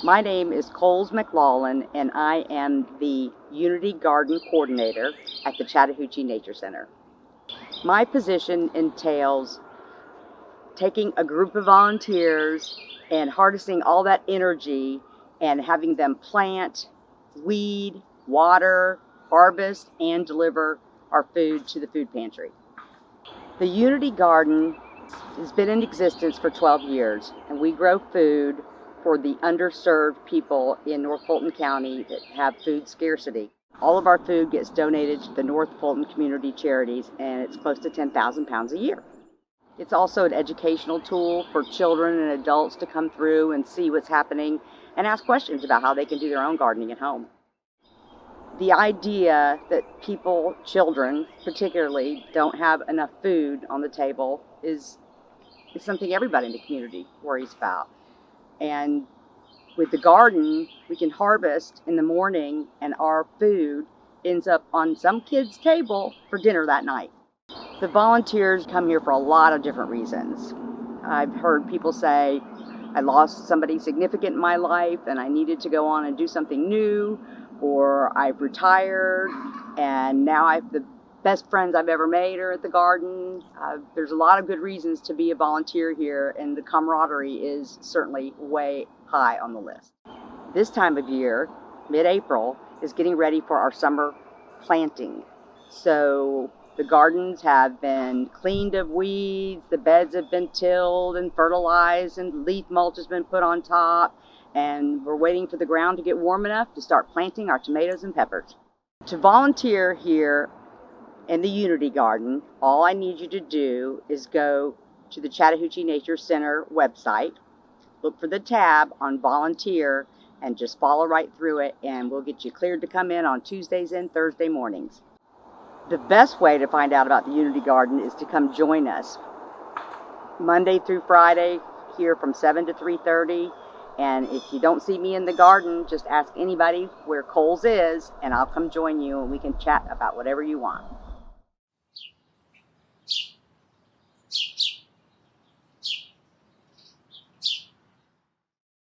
My name is Coles McLaulin, and I am the Unity Garden Coordinator at the Chattahoochee Nature Center. My position entails taking a group of volunteers and harnessing all that energy and having them plant, weed, water, harvest, and deliver our food to the food pantry. The Unity Garden has been in existence for 12 years, and we grow food for the underserved people in North Fulton County that have food scarcity. All of our food gets donated to the North Fulton Community Charities, and it's close to 10,000 pounds a year. It's also an educational tool for children and adults to come through and see what's happening and ask questions about how they can do their own gardening at home. The idea that people, children particularly, don't have enough food on the table is something everybody in the community worries about. And with the garden, we can harvest in the morning and our food ends up on some kid's table for dinner that night. The volunteers come here for a lot of different reasons. I've heard people say, I lost somebody significant in my life and I needed to go on and do something new, or I've retired and now I have the best friends I've ever made are at the garden. There's a lot of good reasons to be a volunteer here, and the camaraderie is certainly way high on the list. This time of year, mid-April, is getting ready for our summer planting. So the gardens have been cleaned of weeds, the beds have been tilled and fertilized, and leaf mulch has been put on top, and we're waiting for the ground to get warm enough to start planting our tomatoes and peppers. To volunteer here in the Unity Garden, all I need you to do is go to the Chattahoochee Nature Center website, look for the tab on volunteer, and just follow right through it, and we'll get you cleared to come in on Tuesdays and Thursday mornings. The best way to find out about the Unity Garden is to come join us Monday through Friday here from 7 to 3:30. And if you don't see me in the garden, just ask anybody where Coles is, and I'll come join you and we can chat about whatever you want.